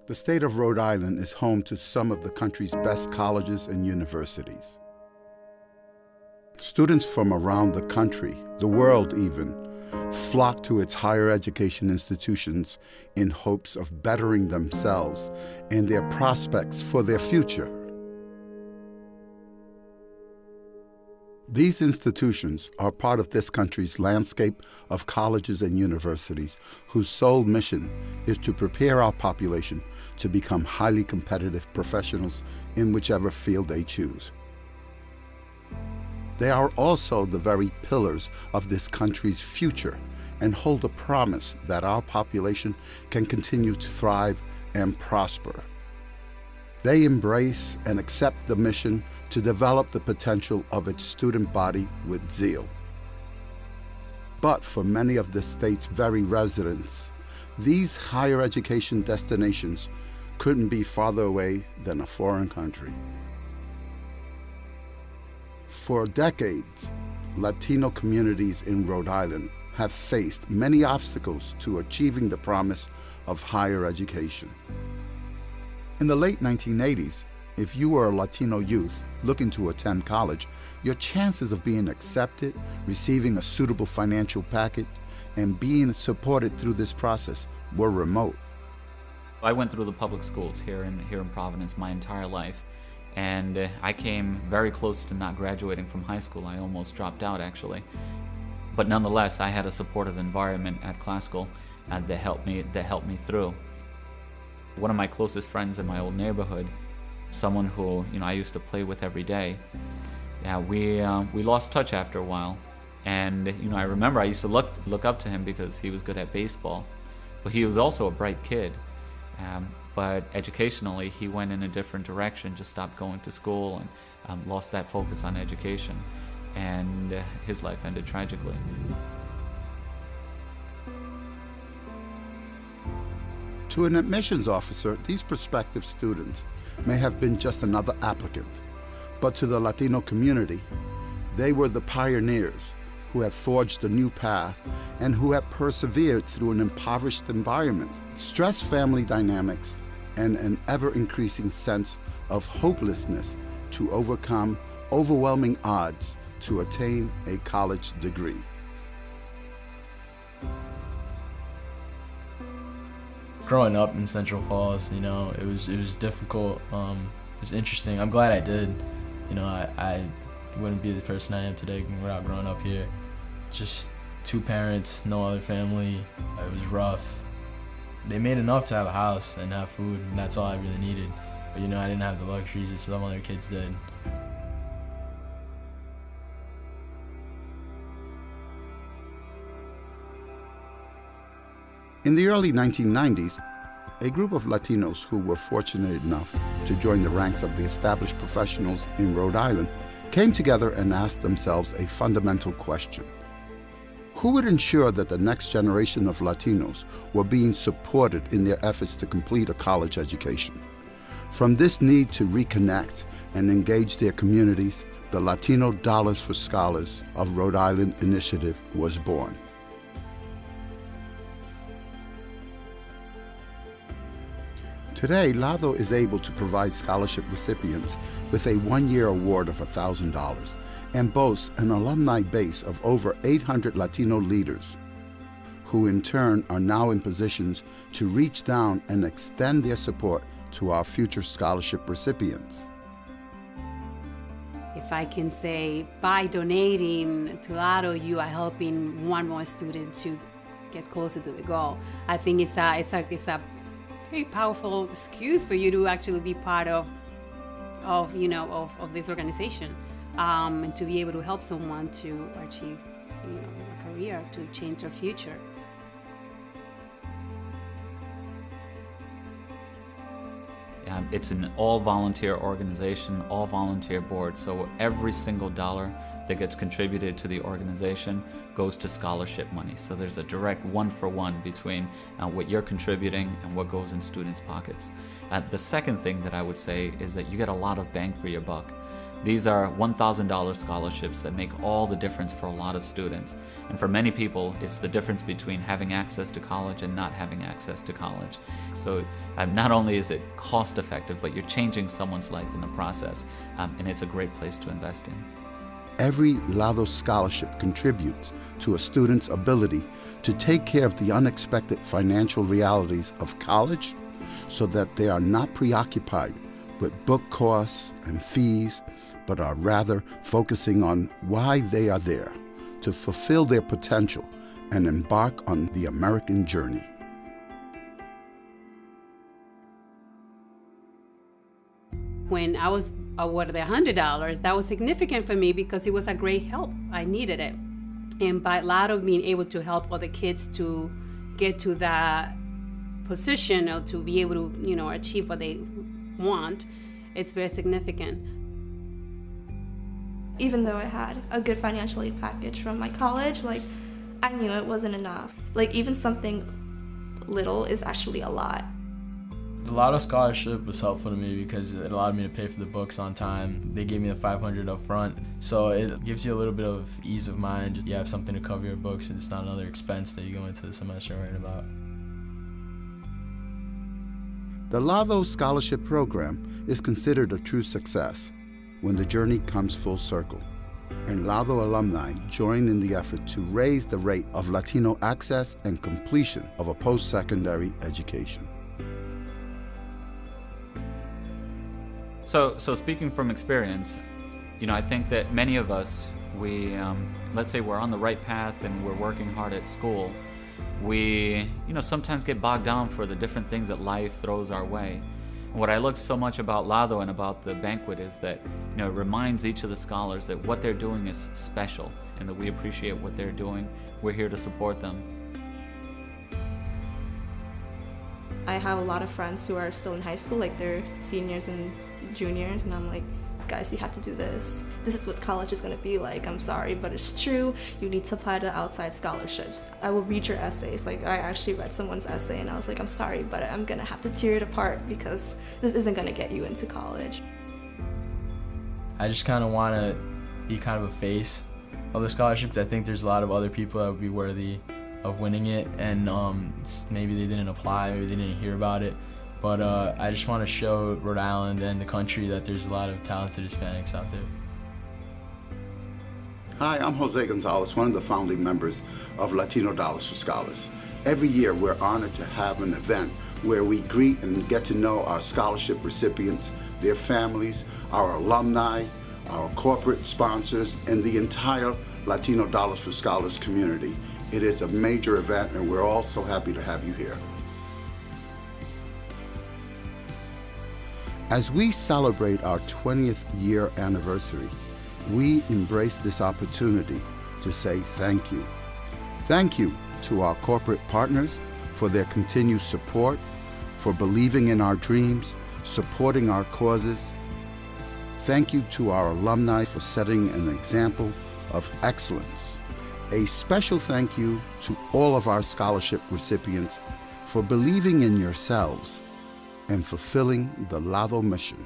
The state of Rhode Island is home to some of the country's best colleges and universities. Students from around the country, the world even, flock to its higher education institutions in hopes of bettering themselves and their prospects for their future. These institutions are part of this country's landscape of colleges and universities whose sole mission is to prepare our population to become highly competitive professionals in whichever field they choose. They are also the very pillars of this country's future and hold a promise that our population can continue to thrive and prosper. They embrace and accept the mission to develop the potential of its student body with zeal. But for many of the state's very residents, these higher education destinations couldn't be farther away than a foreign country. For decades, Latino communities in Rhode Island have faced many obstacles to achieving the promise of higher education. In the late 1980s, if you were a Latino youth looking to attend college, your chances of being accepted, receiving a suitable financial package, and being supported through this process were remote. I went through the public schools here in Providence my entire life, and I came very close to not graduating from high school. I almost dropped out, actually. But nonetheless, I had a supportive environment at classical that helped me through. One of my closest friends in my old neighborhood, someone who I used to play with every day, we lost touch after a while. And I remember I used to look up to him because he was good at baseball, but he was also a bright kid. But educationally, he went in a different direction, just stopped going to school and lost that focus on education. And his life ended tragically. To an admissions officer, these prospective students may have been just another applicant, but to the Latino community, they were the pioneers who had forged a new path and who had persevered through an impoverished environment, stressed family dynamics, and an ever-increasing sense of hopelessness to overcome overwhelming odds to attain a college degree. Growing up in Central Falls, it was difficult. It was interesting. I'm glad I did. I wouldn't be the person I am today without growing up here. Just two parents, no other family. It was rough. They made enough to have a house and have food, and that's all I really needed. But I didn't have the luxuries that some other kids did. In the early 1990s, a group of Latinos who were fortunate enough to join the ranks of the established professionals in Rhode Island came together and asked themselves a fundamental question. Who would ensure that the next generation of Latinos were being supported in their efforts to complete a college education? From this need to reconnect and engage their communities, the Latino Dollars for Scholars of Rhode Island initiative was born. Today, LADO is able to provide scholarship recipients with a one-year award of $1,000 and boasts an alumni base of over 800 Latino leaders, who in turn are now in positions to reach down and extend their support to our future scholarship recipients. If I can say, by donating to LADO, you are helping one more student to get closer to the goal. I think it's a very powerful excuse for you to actually be part of this organization, and to be able to help someone to achieve a career, to change their future. It's an all-volunteer organization, all-volunteer board, so every single dollar that gets contributed to the organization goes to scholarship money. So there's a direct one-for-one between what you're contributing and what goes in students' pockets. The second thing that I would say is that you get a lot of bang for your buck. These are $1,000 scholarships that make all the difference for a lot of students. And for many people, it's the difference between having access to college and not having access to college. So not only is it cost effective, but you're changing someone's life in the process. And it's a great place to invest in. Every LADO scholarship contributes to a student's ability to take care of the unexpected financial realities of college so that they are not preoccupied with book costs and fees, but are rather focusing on why they are there, to fulfill their potential and embark on the American journey. When I was awarded the $100, that was significant for me because it was a great help. I needed it. And by LADO being able to help other kids to get to that position or to be able to, achieve what they want, it's very significant. Even though I had a good financial aid package from my college, I knew it wasn't enough. Even something little is actually a lot. The LADO scholarship was helpful to me because it allowed me to pay for the books on time. They gave me the $500 up front, so it gives you a little bit of ease of mind. You have something to cover your books, and it's not another expense that you go into the semester worrying about. The LADO scholarship program is considered a true success when the journey comes full circle, and LADO alumni join in the effort to raise the rate of Latino access and completion of a post-secondary education. So speaking from experience, I think that many of us, let's say we're on the right path and we're working hard at school, we, sometimes get bogged down for the different things that life throws our way. What I love so much about LADO and about the banquet is that, it reminds each of the scholars that what they're doing is special and that we appreciate what they're doing. We're here to support them. I have a lot of friends who are still in high school, they're seniors and juniors, and I'm like, guys, you have to do this. This is what college is going to be like. I'm sorry, but it's true. You need to apply to outside scholarships. I will read your essays. I actually read someone's essay and I was like, I'm sorry, but I'm going to have to tear it apart because this isn't going to get you into college. I just kind of want to be kind of a face of the scholarships. I think there's a lot of other people that would be worthy of winning it, and maybe they didn't apply, maybe they didn't hear about it. But I just want to show Rhode Island and the country that there's a lot of talented Hispanics out there. Hi, I'm Jose Gonzalez, one of the founding members of Latino Dollars for Scholars. Every year we're honored to have an event where we greet and get to know our scholarship recipients, their families, our alumni, our corporate sponsors, and the entire Latino Dollars for Scholars community. It is a major event and we're all so happy to have you here. As we celebrate our 20th year anniversary, we embrace this opportunity to say thank you. Thank you to our corporate partners for their continued support, for believing in our dreams, supporting our causes. Thank you to our alumni for setting an example of excellence. A special thank you to all of our scholarship recipients for believing in yourselves and fulfilling the LADO mission.